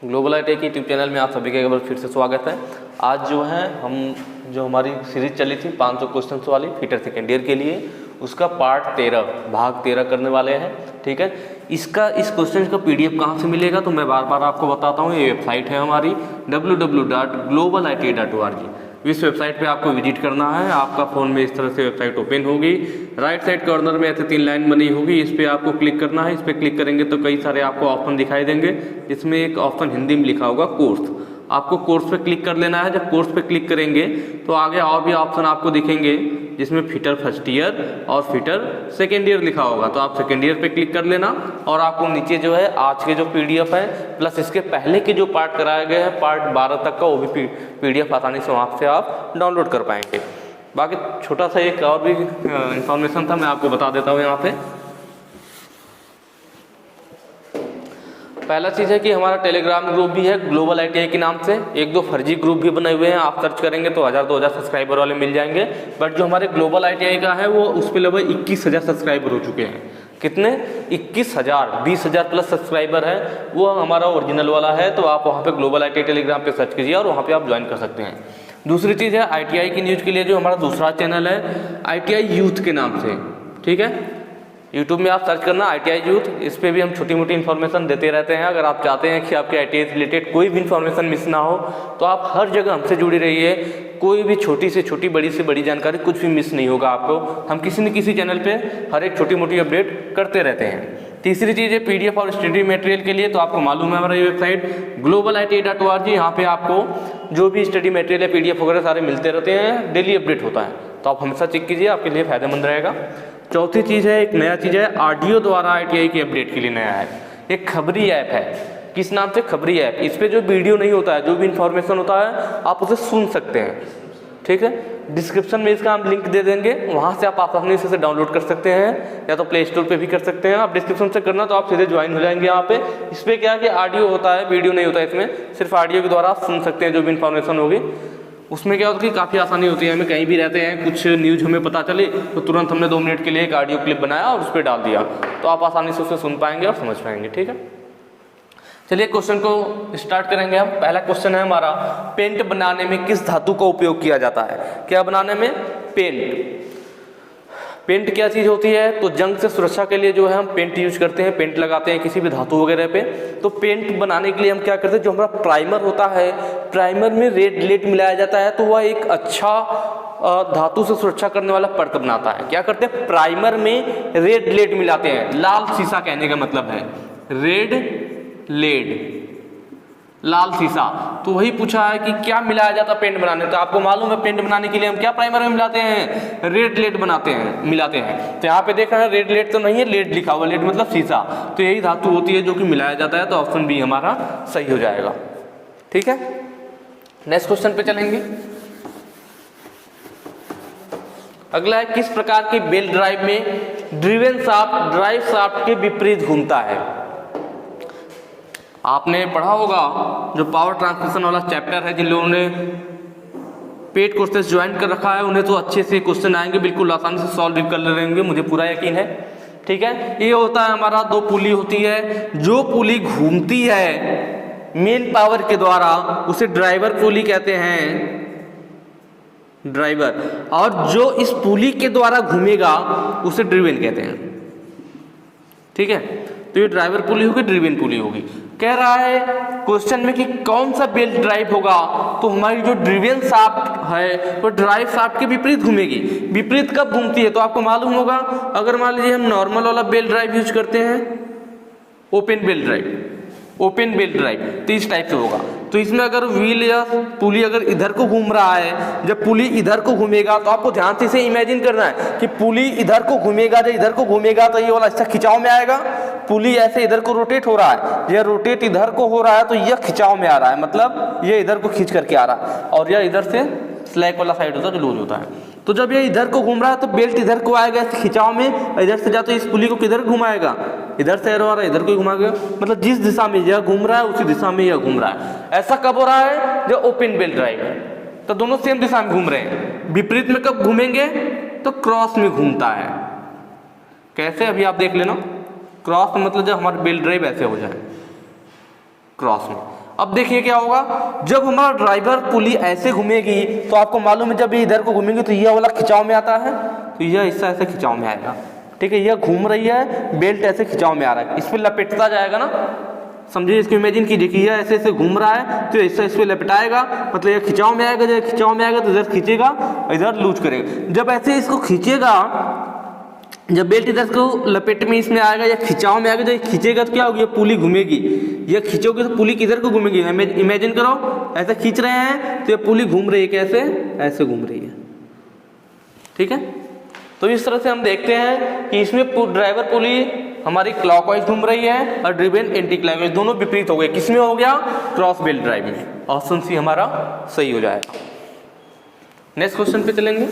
Global IT के YouTube channel में आप सभी का एक बार फिर से स्वागत है। आज जो है हम हमारी सीरीज चली थी 500 क्वेश्चंस वाली फीटर सेकेंड ईयर के लिए, उसका पार्ट 13 भाग 13 करने वाले हैं। ठीक है, इस क्वेश्चन का पीडीएफ कहाँ से मिलेगा तो मैं बार बार आपको बताता हूँ। ये वेबसाइट है हमारी www.globalit.org। इस वेबसाइट पे आपको विजिट करना है। आपका फ़ोन में इस तरह से वेबसाइट ओपन होगी। राइट साइड कॉर्नर में ऐसे 3 लाइन बनी होगी, इस पर आपको क्लिक करना है। इस पर क्लिक करेंगे तो कई सारे आपको ऑप्शन दिखाई देंगे। इसमें एक ऑप्शन हिंदी में लिखा होगा कोर्स, आपको कोर्स पे क्लिक कर लेना है। जब कोर्स पे क्लिक करेंगे तो आगे और भी ऑप्शन आपको दिखेंगे, जिसमें फिटर फर्स्ट ईयर और फिटर सेकेंड ईयर लिखा होगा। तो आप सेकेंड ईयर पे क्लिक कर लेना और आपको नीचे जो है आज के जो पीडीएफ है प्लस इसके पहले के जो पार्ट कराए गए हैं पार्ट 12 तक का, वो भी पीडीएफ आसानी से वहाँ से आप डाउनलोड कर पाएंगे। बाकी छोटा सा एक और भी इंफॉर्मेशन था, मैं आपको बता देता हूँ यहाँ पे। पहला चीज़ है कि हमारा टेलीग्राम ग्रुप भी है ग्लोबल आईटीआई के नाम से। 1-2 फर्जी ग्रुप भी बने हुए हैं, आप सर्च करेंगे तो 1000-2000 सब्सक्राइबर वाले मिल जाएंगे। बट जो हमारे ग्लोबल आईटीआई का है वो उस पर लगभग 21,000 सब्सक्राइबर हो चुके हैं। कितने? 21,000, 20,000 प्लस सब्सक्राइबर है। वो हमारा ओरिजिनल वाला है। तो आप वहाँ पे ग्लोबल आईटीआई टेलीग्राम पे सर्च कीजिए और वहाँ पे आप ज्वाइन कर सकते हैं। दूसरी चीज़ है आईटीआई की न्यूज़ के लिए जो हमारा दूसरा चैनल है आईटीआई यूथ के नाम से। ठीक है, यूट्यूब में आप सर्च करना आईटीआई यूथ, इस पे भी हम छोटी मोटी इन्फॉर्मेशन देते रहते हैं। अगर आप चाहते हैं कि आपके आईटीआई से रिलेटेड कोई भी इन्फॉर्मेशन मिस ना हो तो आप हर जगह हमसे जुड़ी रहिए। कोई भी छोटी से छोटी बड़ी से बड़ी जानकारी कुछ भी मिस नहीं होगा आपको। हम किसी न किसी चैनल पे हर एक छोटी मोटी अपडेट करते रहते हैं। तीसरी चीज़ है पीडीएफ और स्टडी मटेरियल के लिए, तो आपको मालूम है हमारा ये वेबसाइट globalit.org, यहाँ पे आपको जो भी स्टडी मटेरियल है पीडीएफ वगैरह सारे मिलते रहते हैं, डेली अपडेट होता है। तो आप हमेशा चेक कीजिए, आपके लिए फायदेमंद रहेगा। चौथी चीज़ है, एक नया चीज़ है ऑडियो द्वारा आईटीआई की अपडेट के लिए नया है एक खबरी ऐप है। किस नाम से? खबरी ऐप। इस पर जो वीडियो नहीं होता है, जो भी इन्फॉर्मेशन होता है आप उसे सुन सकते हैं। ठीक है, डिस्क्रिप्शन में इसका हम लिंक दे देंगे, वहाँ से आप आसानी से डाउनलोड कर सकते हैं, या तो प्ले स्टोर पे भी कर सकते हैं। आप डिस्क्रिप्शन से करना तो आप सीधे ज्वाइन हो जाएंगे यहाँ पे। इस पर क्या है कि ऑडियो होता है, वीडियो नहीं होता है इसमें, सिर्फ ऑडियो के द्वारा आप सुन सकते हैं जो भी इन्फॉर्मेशन होगी। उसमें क्या होता है कि काफ़ी आसानी होती है, हमें कहीं भी रहते हैं कुछ न्यूज़ हमें पता चले तो तुरंत हमने 2 मिनट के लिए एक ऑडियो क्लिप बनाया और उस पर डाल दिया, तो आप आसानी से उसे सुन पाएंगे और समझ पाएंगे। ठीक है, चलिए क्वेश्चन को स्टार्ट करेंगे हम। पहला क्वेश्चन है हमारा, पेंट बनाने में किस धातु का उपयोग किया जाता है? क्या बनाने में? पेंट। पेंट क्या चीज़ होती है? तो जंग से सुरक्षा के लिए जो है हम पेंट यूज करते हैं, पेंट लगाते हैं किसी भी धातु वगैरह पे। तो पेंट बनाने के लिए हम क्या करते हैं, जो हमारा प्राइमर होता है, प्राइमर में रेड लेड मिलाया जाता है, तो वह एक अच्छा धातु से सुरक्षा करने वाला परत बनाता है। क्या करते हैं? प्राइमर में रेड लेड मिलाते हैं, लाल शीशा कहने का मतलब है रेड लेड, लाल शीशा। तो वही पूछा है कि क्या मिलाया जाता है पेंट बनाने। तो आपको मालूम है पेंट बनाने के लिए हम क्या प्राइमर में मिलाते हैं? रेड लेड मिलाते हैं। तो यहाँ पे देखा है रेड लेड तो नहीं है, लेड लिखा हुआ, लेड मतलब शीशा। तो यही धातु होती है जो कि मिलाया जाता है। तो ऑप्शन बी हमारा सही हो जाएगा। ठीक है, नेक्स्ट क्वेश्चन पे चलेंगे। अगला है, किस प्रकार की बेल्ट ड्राइव में ड्रिवन शाफ्ट ड्राइव शाफ्ट के विपरीत घूमता है? आपने पढ़ा होगा जो पावर ट्रांसमिशन वाला चैप्टर है, जिन लोगों ने पेड कोर्सेज ज्वाइन कर रखा है उन्हें तो अच्छे से क्वेश्चन आएंगे, बिल्कुल आसानी से सॉल्व कर लेंगे, मुझे पूरा यकीन है। ठीक है, ये होता है हमारा 2 पुली होती है। जो पुली घूमती है मेन पावर के द्वारा उसे ड्राइवर पुली कहते हैं, ड्राइवर। और जो इस पुली के द्वारा घूमेगा उसे ड्रिवन कहते हैं। ठीक है, तो ये ड्राइवर पुली होगी, ड्रिवन पुली होगी। कह रहा है क्वेश्चन में कि कौन सा बेल्ट ड्राइव होगा, तो हमारी जो ड्रिवन शाफ्ट है वो ड्राइव शाफ्ट के विपरीत घूमेगी। विपरीत कब घूमती है? तो आपको मालूम होगा, अगर मान लीजिए हम नॉर्मल वाला बेल्ट ड्राइव यूज करते हैं, ओपन बेल्ट ड्राइव, तो इस टाइप से होगा। तो इसमें अगर व्हील या पुली अगर इधर को घूम रहा है, जब पुली इधर को घूमेगा तो आपको ध्यान से इसे इमेजिन करना है कि पुली इधर को घूमेगा, जब इधर को घूमेगा तो ये वाला हिस्सा खिंचाव में आएगा। पुली ऐसे इधर को रोटेट हो रहा है, यह रोटेट इधर को हो रहा है तो यह खिंचाव में आ रहा है, मतलब ये इधर को खींच करके आ रहा है, और यह इधर से स्लैक वाला साइड होता है जो लूज होता है। तो जब ये इधर को घूम रहा है तो बेल्ट इधर को आएगा इस खिंचाव में, इधर से जाते इस पुली को किधर घुमाएगा? इधर से एरो आ रहा है, इधर को घुमाएगा, मतलब जिस दिशा में यह घूम रहा है उसी दिशा में यह घूम रहा है। ऐसा कब हो रहा है? जो ओपन बेल्ट ड्राइव है, तो दोनों सेम दिशा में घूम रहे हैं। विपरीत में कब घूमेंगे? तो क्रॉस में घूमता है। कैसे? अभी आप देख लेना। क्रॉस मतलब जब हमारा बेल्ट ड्राइव ऐसे हो जाए क्रॉस में, अब देखिए क्या होगा, जब हमारा ड्राइवर पुली ऐसे घूमेगी तो आपको मालूम है जब ये इधर को घूमेगी तो यह वाला खिंचाव में आता है, तो यह हिस्सा ऐसे खिंचाव में आएगा। ठीक है, यह घूम रही है, बेल्ट ऐसे खिंचाव में आ रहा है, इस पर लपेटता जाएगा ना, समझिए इसको इमेजिन कीजिए कि यह ऐसे ऐसे घूम रहा है तो हिस्सा इस पर लपेटाएगा, मतलब यह खिंचाव में आएगा, जब खिंचाव में आएगा तो इधर खींचेगा, इधर लूज करेगा। जब ऐसे इसको खींचेगा, जब बेल्ट इधर को लपेट में इसमें आएगा या खिंचाव में आएगा, जब खींचेगा तो क्या होगी, पुली घूमेगी। यह खींचोगे तो पुली किधर को घूमेगी, इमेजिन करो ऐसे खींच रहे हैं तो ये पुली घूम रही है, कैसे, ऐसे घूम रही है। ठीक है, तो इस तरह से हम देखते हैं कि इसमें ड्राइवर पुली हमारी क्लॉकवाइज घूम रही है और ड्रिवेन एंटी क्लॉकवाइज, दोनों विपरीत हो गए। किसमें हो गया, क्रॉस बेल्ट ड्राइव में। ऑप्शन सी हमारा सही हो जाएगा। नेक्स्ट क्वेश्चन पे चलेंगे।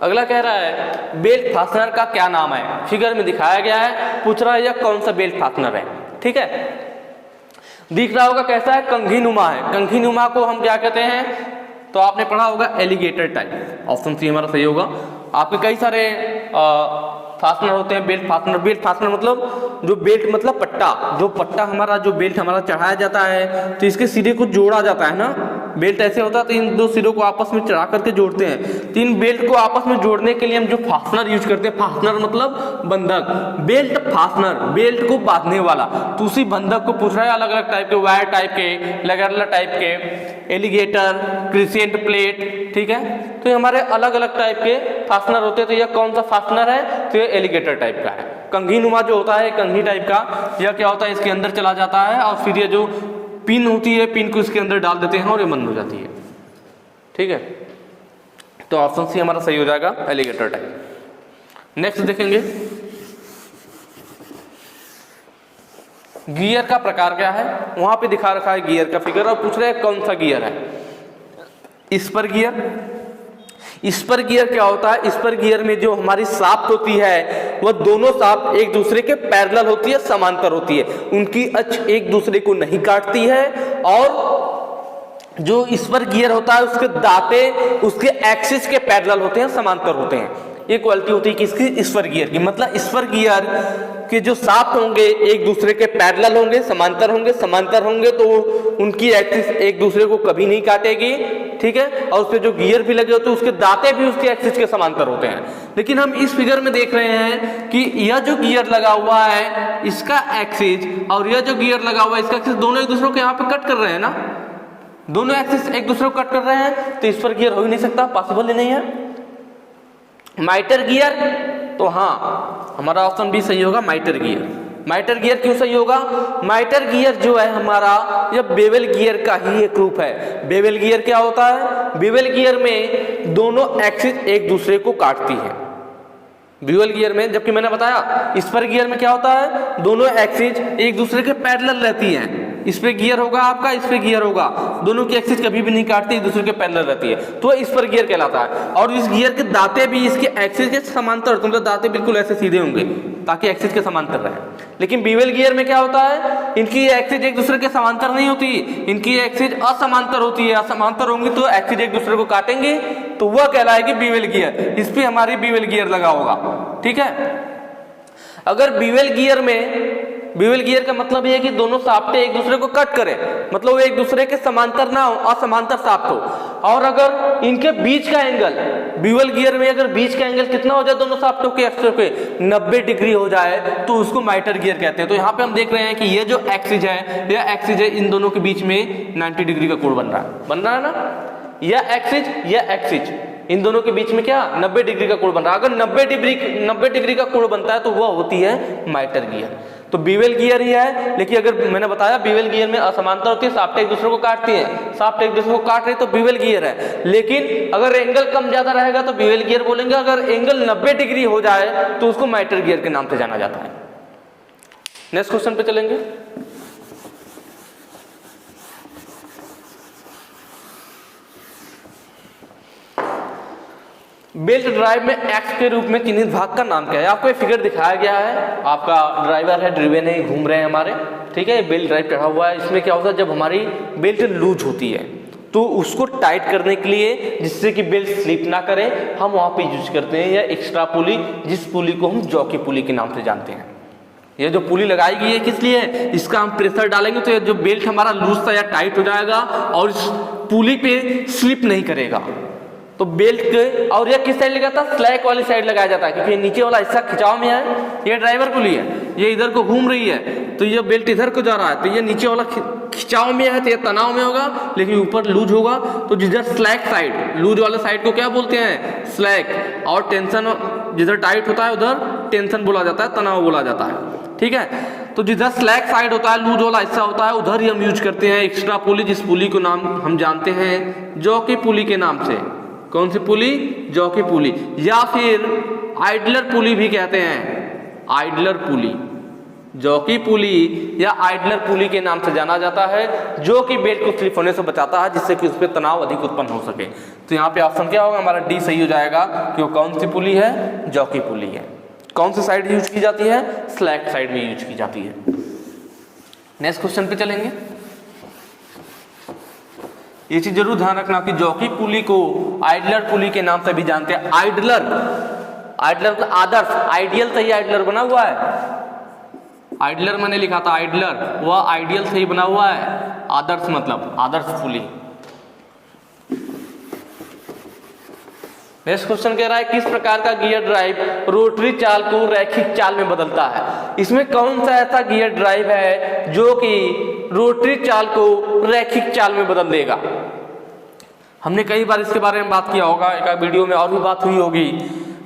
अगला कह रहा है बेल्ट फास्टनर का क्या नाम है, फिगर में दिखाया गया है, पूछ रहा है यह कौन सा बेल्ट फास्टनर है। ठीक है, दिख रहा होगा कैसा है, कंघी नुमा है। कंघी नुमा को हम क्या कहते हैं, तो आपने पढ़ा होगा एलिगेटर टाइप। ऑप्शन सी हमारा सही होगा। आपके कई सारे फास्टनर होते हैं, बेल्ट फास्टनर। बेल्ट फास्टनर मतलब जो बेल्ट मतलब पट्टा, जो पट्टा हमारा, जो बेल्ट हमारा चढ़ाया जाता है तो इसके सिरे को जोड़ा जाता है ना, बेल्ट ऐसे होता है तो इन दो सिरों को आपस में चढ़ा करके जोड़ते हैं। तो इन बेल्ट को आपस में जोड़ने के लिए हम जो फास्टनर यूज करते हैं, फास्टनर मतलब बंधक, बेल्ट फास्टनर, बेल्ट को बांधने वाला। तो उसी बंधक को पूछ रहा है, अलग अलग टाइप के, वायर टाइप के, लगेरला टाइप के, एलिगेटर, क्रिसेंट प्लेट। ठीक है, तो ये हमारे अलग अलग टाइप के फास्टनर होते हैं। तो यह कौन सा फास्टनर है, तो ये एलिगेटर टाइप का है। कंघी नुमा जो होता है कंघी टाइप का, यह क्या होता है, इसके अंदर चला जाता है और फिर ये जो पिन होती है, पिन को इसके अंदर डाल देते हैं और ये बंद हो जाती है। ठीक है, तो ऑप्शन सी हमारा सही हो जाएगा, एलिगेटर टाइप। नेक्स्ट देखेंगे, गियर का प्रकार क्या है। वहां पे दिखा रखा है गियर का फिगर और पूछ रहे हैं कौन सा गियर है। Spur gear. स्पर गियर क्या होता है, स्पर गियर में जो हमारी शाफ्ट होती है वह दोनों शाफ्ट एक दूसरे के पैरेलल होती है, समांतर होती है, उनकी अक्ष एक दूसरे को नहीं काटती है। और जो स्पर गियर होता है उसके दांते उसके एक्सिस के पैरेलल होते हैं, समांतर होते हैं। ये क्वालिटी होती है किसकी, स्पर गियर की। मतलब स्पर गियर के जो शाफ्ट होंगे एक दूसरे के पैरेलल होंगे, समांतर होंगे। समांतर होंगे तो उनकी एक्सिस एक दूसरे को कभी नहीं काटेगी। ठीक है, और उसपे जो गियर भी लगे होते हैं उसके दांते भी उसके एक्सिस के समांतर होते हैं। लेकिन हम इस फिगर में देख रहे हैं कि यह जो गियर लगा हुआ है इसका एक्सिस और यह जो गियर लगा हुआ है इसका एक्सिस दोनों एक दूसरे को यहाँ पे कट कर रहे हैं ना, दोनों एक्सिस एक दूसरे को कट कर रहे हैं, तो स्पर गियर हो ही नहीं सकता, पॉसिबल ही नहीं है। माइटर गियर, तो हाँ हमारा ऑप्शन भी सही होगा, माइटर गियर। माइटर गियर क्यों सही होगा, माइटर गियर जो है हमारा यह बेवल गियर का ही एक रूप है। बेवल गियर क्या होता है, बेवल गियर में दोनों एक्सिस एक दूसरे को काटती है बेवल गियर में, जबकि मैंने बताया स्पर गियर में क्या होता है, दोनों एक्सिस एक दूसरे के पैरेलल रहती हैं। इस पे गियर होगा आपका, इस पे गियर होगा, दोनों की एक्सिस कभी भी नहीं काटती, एक दूसरे के पैरेलल रहती है, तो इस पर गियर कहलाता है। और इस गियर के दांते भी इसके एक्सिस के समांतर, मतलब दांते बिल्कुल ऐसे सीधे होंगे ताकि एक्सिस के समांतर रहे। लेकिन बीवेल गियर में क्या होता है, इनकी एक्सिस एक दूसरे के समांतर नहीं होती, इनकी एक्सिस असमांतर होती है। असमांतर होंगी तो एक्सिस एक दूसरे को काटेंगे, तो वह कहलाएगी बीवेल गियर। इस पे हमारी बीवेल गियर लगा होगा। ठीक है, अगर बीवेल गियर में, बीवेल गियर का मतलब यह है कि दोनों शाफ्टें एक दूसरे को कट करें, मतलब वो एक दूसरे के समांतर ना हो, असमांतर शाफ्ट हो। और अगर इनके बीच का एंगल, बीवेल गियर में अगर बीच का एंगल कितना हो जाए दोनों शाफ्टों के एक्सिस के 90 डिग्री हो जाए तो उसको माइटर गियर कहते हैं। तो यहाँ पे हम देख रहे हैं कि ये जो एक्सिस है, यह एक्सिस है, इन दोनों के बीच में 90 डिग्री का कोण बन रहा है ना। यह एक्सिस इन दोनों के बीच में क्या 90 डिग्री का कोण बन रहा है। अगर 90 डिग्री का कोण बनता है तो वह होती है माइटर गियर। तो बीवेल गियर ही है, लेकिन अगर मैंने बताया बीवेल गियर में असमानता होती है, शाफ्ट एक दूसरे को काटती है, शाफ्ट एक दूसरे को काट रही तो बीवेल गियर है। लेकिन अगर एंगल कम ज्यादा रहेगा तो बीवेल गियर बोलेंगे, अगर एंगल 90 डिग्री हो जाए तो उसको माइटर गियर के नाम से जाना जाता है। नेक्स्ट क्वेश्चन पे चलेंगे। बेल्ट ड्राइव में एक्स के रूप में चिन्हित भाग का नाम क्या है। आपको ये फिगर दिखाया गया है, आपका ड्राइवर है, ड्रिवेन है, घूम रहे हैं हमारे। ठीक है, बेल्ट ड्राइव चढ़ा हुआ है। इसमें क्या होता है, जब हमारी बेल्ट लूज होती है तो उसको टाइट करने के लिए, जिससे कि बेल्ट स्लिप ना करे, हम वहां पे यूज करते हैं या एक्स्ट्रा पुली, जिस पुली को हम जॉकी पुली के नाम से जानते हैं। ये जो पुली लगाई गई है किस लिए, इसका हम प्रेशर डालेंगे तो ये जो बेल्ट हमारा लूज सा या टाइट हो जाएगा और इस पुली पे स्लिप नहीं करेगा। तो बेल्ट के, और ये किस साइड लगाता है, स्लैक वाली साइड लगाया जाता है, क्योंकि नीचे वाला हिस्सा खिंचाव में है, ये ड्राइवर पुली है, ये इधर को घूम रही है, तो ये बेल्ट इधर को जा रहा है, तो ये नीचे वाला खिंचाव में है, तो ये तनाव में होगा, लेकिन ऊपर लूज होगा। तो जिधर स्लैक साइड, लूज वाले साइड को क्या बोलते हैं, स्लैक, और टेंशन जिधर टाइट होता है उधर टेंशन बोला जाता है, तनाव बोला जाता है। ठीक है, तो जिधर स्लैक साइड होता है, लूज वाला हिस्सा होता है, उधर ही हम यूज करते हैं एक्स्ट्रा पुली, जिस पुली को नाम हम जानते हैं जॉकी पुली के नाम से। कौन सी पुली, जॉकी पुली, या फिर आइडलर पुली भी कहते हैं, आइडलर पुली, जॉकी पुली या आइडलर पुली के नाम से जाना जाता है, जो कि बेल्ट को स्लिप होने से बचाता है, जिससे कि उस पर तनाव अधिक उत्पन्न हो सके। तो यहाँ पे ऑप्शन क्या होगा हमारा, डी सही हो जाएगा, कि वो कौन सी पुली है, जॉकी पुली है। कौन सी साइड यूज की जाती है, स्लैक साइड में यूज की जाती है। नेक्स्ट क्वेश्चन पे चलेंगे। ये चीज जरूर ध्यान रखना कि जॉकी पुली को आइडलर पुली के नाम से भी जानते हैं। आइडलर, आइडलर का आदर्श, आइडियल से ही आइडलर बना हुआ है, आइडलर मैंने लिखा था, आइडलर वह आइडियल से ही बना हुआ है, आदर्श मतलब आदर्श पुली। नेक्स्ट क्वेश्चन कह रहा है किस प्रकार का गियर ड्राइव रोटरी चाल को रैखिक चाल में बदलता है। इसमें कौन सा ऐसा गियर ड्राइव है जो कि रोटरी चाल को रैखिक चाल में बदल देगा। हमने कई बार इसके बारे में बात किया होगा, एक वीडियो में और भी बात हुई होगी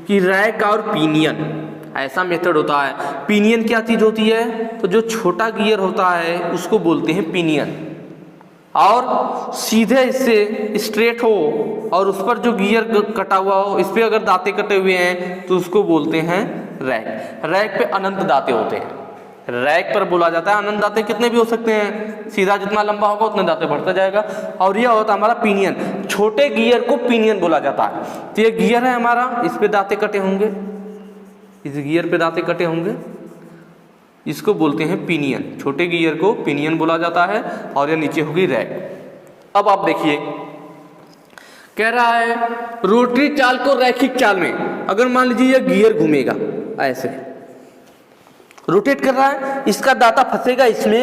कि रैक और पिनियन ऐसा मेथड होता है। पिनियन क्या चीज होती है, तो जो छोटा गियर होता है उसको बोलते हैं पिनियन, और सीधे इससे स्ट्रेट हो और उस पर जो गियर कटा हुआ हो, इस पे अगर दांते कटे हुए हैं तो उसको बोलते हैं रैक। रैक पे अनंत दांते होते हैं, रैक पर बोला जाता है अनंत दांते कितने भी हो सकते हैं, सीधा जितना लंबा होगा उतने दांते बढ़ता जाएगा। और यह होता है हमारा पिनियन, छोटे गियर को पिनियन बोला जाता है। तो ये गियर है हमारा, इस पे दांते कटे होंगे, इस गियर पे दांते कटे होंगे, इसको बोलते हैं पिनियन। छोटे गियर को पिनियन बोला जाता है, और यह नीचे होगी रैक। अब आप देखिए कह रहा है रोटरी चाल को रैखिक चाल में, अगर मान लीजिए यह गियर घूमेगा, ऐसे रोटेट कर रहा है, इसका दांता फंसेगा इसमें,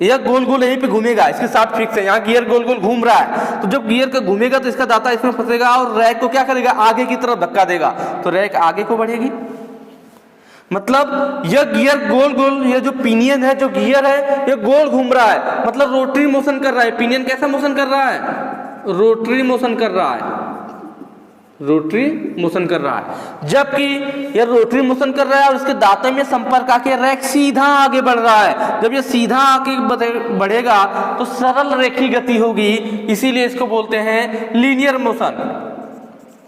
यह गोल गोल यहीं पे घूमेगा, इसके साथ फिक्स है, यहाँ गियर गोल गोल घूम रहा है, तो जब गियर का घूमेगा तो इसका दांता इसमें फंसेगा और रैक को क्या करेगा, आगे की तरफ धक्का देगा, तो रैक आगे को बढ़ेगी। मतलब यह गियर गोल गोल, यह जो पिनियन है, जो गियर है, यह गोल घूम रहा है, मतलब रोटरी मोशन कर रहा है। पिनियन कैसा मोशन कर रहा है, रोटरी मोशन कर रहा है, रोटरी मोशन कर रहा है। जबकि यह रोटरी मोशन कर रहा है और इसके दांते में संपर्क आके रैक सीधा आगे बढ़ रहा है। जब यह सीधा आगे बढ़ेगा तो सरल रेखी गति होगी, इसीलिए इसको बोलते हैं लीनियर मोशन।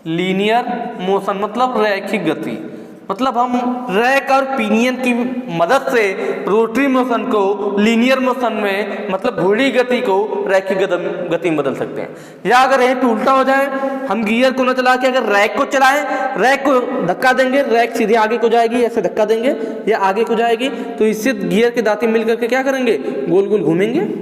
लीनियर मोशन मतलब रैखिक गति, मतलब हम रैक और पिनियन की मदद से रोटरी मोशन को लीनियर मोशन में, मतलब घूर्णी गति को रैखिक गति में बदल सकते हैं। या अगर यहीं पे उल्टा हो जाए, हम गियर को न चला के अगर रैक को चलाएं, रैक को धक्का देंगे, रैक सीधे आगे को जाएगी, ऐसे धक्का देंगे या आगे को जाएगी, तो इससे गियर के दांते मिल करके क्या करेंगे, गोल गोल घूमेंगे।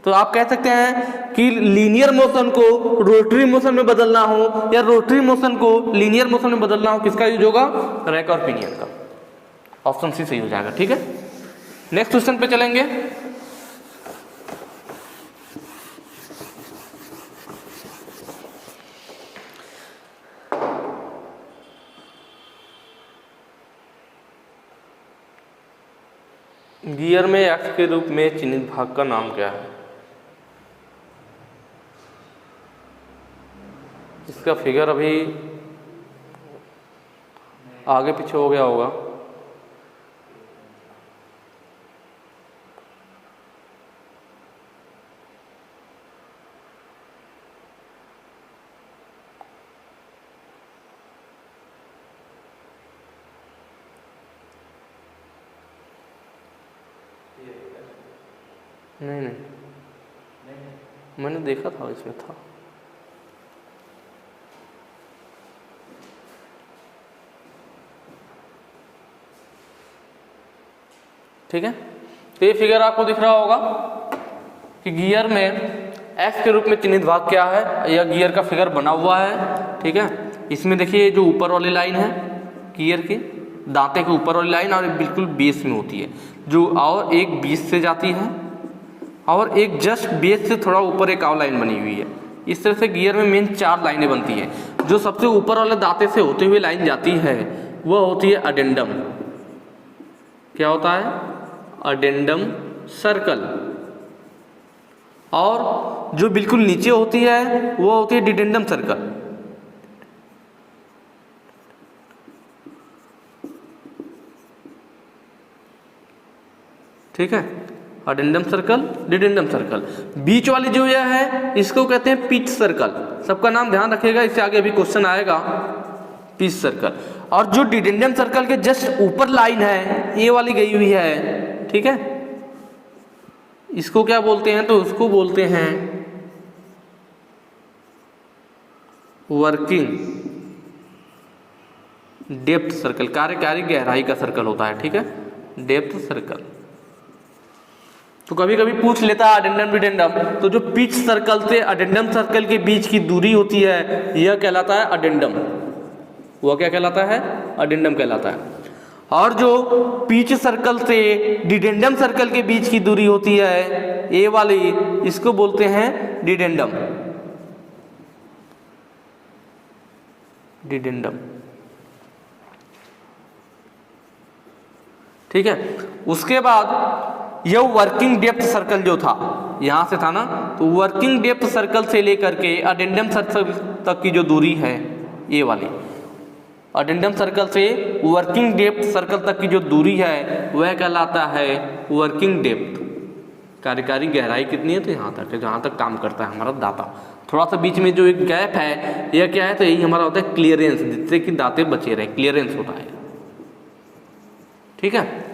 तो आप कह सकते हैं कि लीनियर मोशन को रोटरी मोशन में बदलना हो या रोटरी मोशन को लीनियर मोशन में बदलना हो, किसका यूज होगा, रैक और पिनियन का। ऑप्शन सी सही हो जाएगा। ठीक है, नेक्स्ट क्वेश्चन पे चलेंगे। गियर में एक्स के रूप में चिन्हित भाग का नाम क्या है। इसका फिगर अभी आगे पीछे हो गया होगा। नहीं, मैंने देखा था, इसमें था। ठीक है, तो ये फिगर आपको दिख रहा होगा कि गियर में एफ के रूप में चिन्हित भाग क्या है, यह गियर का फिगर बना हुआ है, ठीक है। इसमें देखिए जो ऊपर वाली लाइन है गियर की, दांते के ऊपर वाली लाइन और बिल्कुल बेस में होती है, जो और एक बीच से जाती है और एक जस्ट बेस से थोड़ा ऊपर एक और लाइन बनी हुई है। इस तरह से गियर में मेन 4 लाइनें बनती हैं। जो सबसे ऊपर वाले दांते से होते हुए लाइन जाती है वह होती है अडेंडम। क्या होता है? Addendum circle. और जो बिल्कुल नीचे होती है वो होती है डिडेंडम सर्कल। ठीक है, अडेंडम सर्कल, डिडेंडम सर्कल। बीच वाली जो यह है इसको कहते हैं पिच सर्कल। सबका नाम ध्यान रखिएगा, इससे आगे अभी क्वेश्चन आएगा, पिच सर्कल। और जो डिडेंडम सर्कल के जस्ट ऊपर लाइन है ये वाली गई हुई है, ठीक है, इसको क्या बोलते हैं? तो उसको बोलते हैं वर्किंग डेप्थ सर्कल। कार्यकारी गहराई का सर्कल होता है, ठीक है, डेप्थ सर्कल। तो कभी कभी पूछ लेता है अडेंडम डिडेंडम, तो जो पिच सर्कल से अडेंडम सर्कल के बीच की दूरी होती है यह कहलाता है अडेंडम। वह क्या कहलाता है? अडेंडम कहलाता है। और जो पिच सर्कल से डिडेंडम सर्कल के बीच की दूरी होती है ए वाली, इसको बोलते हैं डिडेंडम। डिडेंडम, ठीक है। उसके बाद यह वर्किंग डेप्थ सर्कल जो था, यहां से था ना, तो वर्किंग डेप्थ सर्कल से लेकर के अडेंडम सर्कल तक की जो दूरी है ये वाली, अडेंडम सर्कल से वर्किंग डेप्थ सर्कल तक की जो दूरी है वह कहलाता है वर्किंग डेप्थ। कार्यकारी गहराई कितनी है? तो यहाँ तक है, जहाँ तक काम करता है हमारा दांता। थोड़ा सा बीच में जो एक गैप है यह क्या है? तो यही हमारा होता है क्लियरेंस, जिससे कि दांते बचे रहे, क्लियरेंस होता है, ठीक है।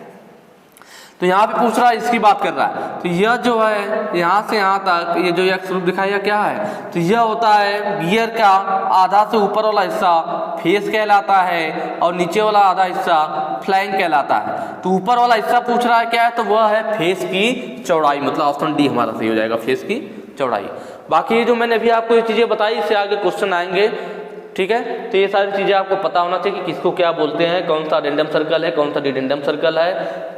तो यहाँ पे पूछ रहा है, इसकी बात कर रहा है। तो यह जो है यहाँ से यहाँ तक ये जो एक्स रूप दिखाया क्या है? तो यह होता है गियर का आधा से ऊपर वाला हिस्सा फेस कहलाता है और नीचे वाला आधा हिस्सा फ्लैंक कहलाता है। तो ऊपर वाला हिस्सा पूछ रहा है क्या है? तो वह है फेस की चौड़ाई, मतलब ऑप्शन डी हमारा सही हो जाएगा, फेस की चौड़ाई। बाकी ये जो मैंने अभी आपको ये चीजें बताई, इससे आगे क्वेश्चन आएंगे, ठीक है। तो ये सारी चीजें आपको पता होना चाहिए कि किसको क्या बोलते हैं, कौन सा अडेंडम सर्कल है, कौन सा डिडेंडम सर्कल है,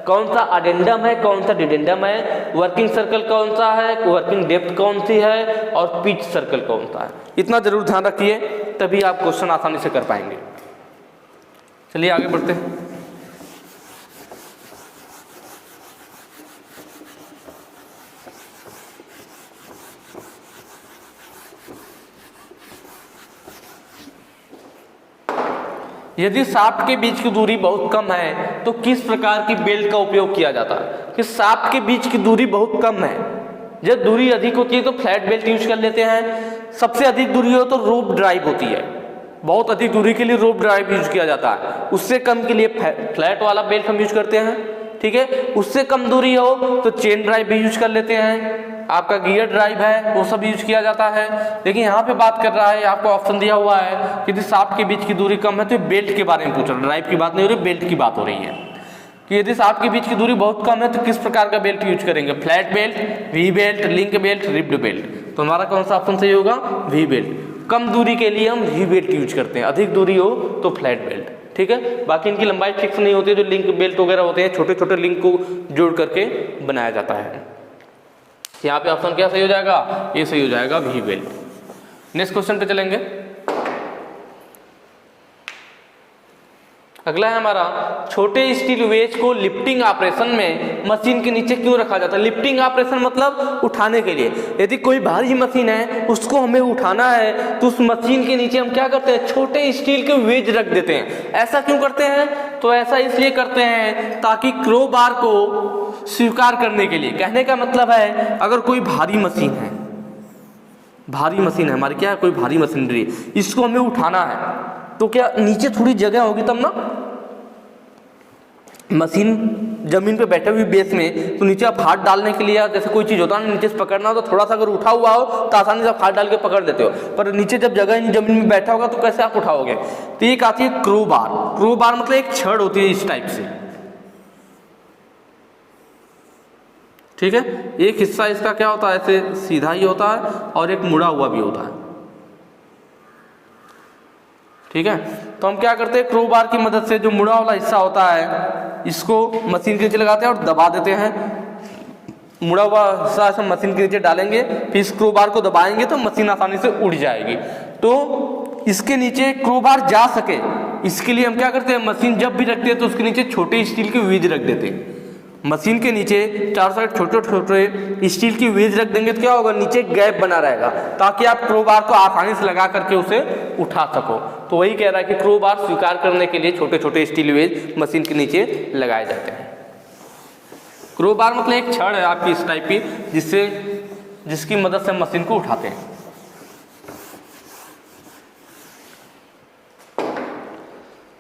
कौन सा अडेंडम है, कौन सा डिडेंडम है, वर्किंग सर्कल कौन सा है, वर्किंग डेप्थ कौन सी है और पिच सर्कल कौन सा है। इतना जरूर ध्यान रखिए, तभी आप क्वेश्चन आसानी से कर पाएंगे। चलिए आगे बढ़ते हैं। यदि शाफ्ट के बीच की दूरी बहुत कम है तो किस प्रकार की बेल्ट का उपयोग किया जाता है? कि शाफ्ट के बीच की दूरी बहुत कम है, जब दूरी अधिक होती है तो फ्लैट बेल्ट यूज कर लेते हैं। सबसे अधिक दूरी हो तो रोप ड्राइव होती है, बहुत अधिक दूरी के लिए रोप ड्राइव यूज किया जाता है। उससे कम के लिए फ्लैट वाला बेल्ट हम यूज करते हैं, ठीक है। उससे कम दूरी हो तो चेन ड्राइव भी यूज कर लेते हैं, आपका गियर ड्राइव है वो सब यूज किया जाता है। लेकिन यहाँ पे बात कर रहा है, आपको ऑप्शन दिया हुआ है कि यदि शाफ्ट के बीच की दूरी कम है तो बेल्ट के बारे में पूछ रहा है, ड्राइव की बात नहीं हो रही, बेल्ट की बात हो रही है कि यदि शाफ्ट के बीच की दूरी बहुत कम है तो किस प्रकार का बेल्ट यूज करेंगे? Flat belt, we belt, link belt, ribbed belt. तो हमारा कौन सा ऑप्शन सही होगा? We belt. कम दूरी के लिए हम वी बेल्ट यूज करते हैं, अधिक दूरी हो तो फ्लैट बेल्ट, ठीक है। बाकी इनकी लंबाई फिक्स नहीं होती है, जो लिंक बेल्ट वगैरह होते हैं छोटे छोटे लिंक को जोड़ करके बनाया जाता है। यहाँ पे ऑप्शन क्या सही हो जाएगा? ये सही हो जाएगा, वी बेल्ट। नेक्स्ट क्वेश्चन पे चलेंगे। अगला है हमारा, छोटे स्टील वेज को लिफ्टिंग ऑपरेशन में मशीन के नीचे क्यों रखा जाता है? लिफ्टिंग ऑपरेशन मतलब उठाने के लिए। यदि कोई भारी मशीन है उसको हमें उठाना है तो उस मशीन के नीचे हम क्या करते हैं? छोटे स्टील के वेज रख देते हैं। ऐसा क्यों करते हैं? तो ऐसा इसलिए करते हैं ताकि क्रो बार को स्वीकार करने के लिए। कहने का मतलब है, अगर कोई भारी मशीन है, भारी मशीन है हमारी, क्या है? कोई भारी मशीनरी, इसको हमें उठाना है तो क्या नीचे थोड़ी जगह होगी तब ना? मशीन जमीन पे बैठे हुई बेस में, तो नीचे आप हाथ डालने के लिए, जैसे कोई चीज होता है नीचे से पकड़ना हो तो थोड़ा सा अगर उठा हुआ हो तो आसानी से आप हाथ डाल के पकड़ लेते हो, पर नीचे जब जगह नहीं, जमीन में बैठा होगा तो कैसे आप उठाओगे? तो एक आती है क्रो बार। क्रो बार मतलब एक छड़ होती है इस टाइप से, ठीक है। एक हिस्सा इसका क्या होता है, ऐसे सीधा ही होता है और एक मुड़ा हुआ भी होता है। ठीक है, तो हम क्या करते हैं, क्रो बार की मदद से जो मुड़ा वाला हिस्सा होता है इसको मशीन के नीचे लगाते हैं और दबा देते हैं। मुड़ा हुआ हिस्सा ऐसा मशीन के नीचे डालेंगे, फिर इस क्रो बार को दबाएंगे तो मशीन आसानी से उड़ जाएगी। तो इसके नीचे क्रो बार जा सके इसके लिए हम क्या करते हैं, मशीन जब भी रखते हैं तो उसके नीचे छोटे स्टील के वेज रख देते हैं। मशीन के नीचे चार साइड छोटे छोटे स्टील की वेज रख देंगे तो क्या होगा, नीचे गैप बना रहेगा ताकि आप क्रो बार को आसानी से लगा करके उसे उठा सको। तो वही कह रहा है कि क्रो बार स्वीकार करने के लिए छोटे छोटे स्टील वेज मशीन के नीचे लगाए जाते हैं। क्रो बार मतलब एक छड़ है आपकी इस टाइप की जिसकी मदद से मशीन को उठाते हैं।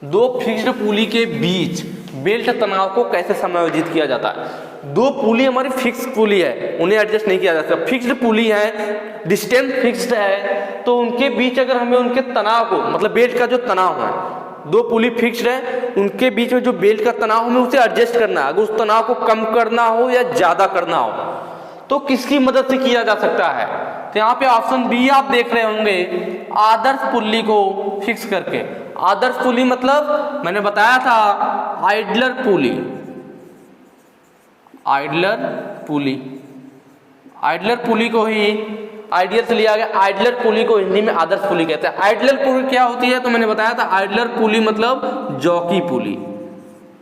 दो फिक्स्ड पुली के बीच बेल्ट तनाव को कैसे समायोजित किया जाता है। दो पुली हमारी फिक्स पुली है, उन्हें एडजस्ट नहीं किया जा सकता। फिक्स्ड पुली है, डिस्टेंस फिक्स्ड है, तो उनके बीच अगर हमें उनके तनाव को, मतलब बेल्ट का जो तनाव है, दो पुली फिक्स्ड है, उनके बीच में जो बेल्ट का तनाव हमें उसे एडजस्ट करना है। अगर उस तनाव को कम करना हो या ज्यादा करना हो तो किसकी मदद से किया जा सकता है। तो यहाँ पे ऑप्शन बी आप देख रहे होंगे, आदर्श पुल्ली को फिक्स करके। आदर्श पुली मतलब मैंने बताया था idler pulley. Idler pulley, idler pulley को ही आइडियल से लिया गया। आइडलर पुली को हिंदी में आदर्श पुली कहते हैं। आइडलर पुली क्या होती है, तो मैंने बताया था आइडलर पुली मतलब जॉकी पुली।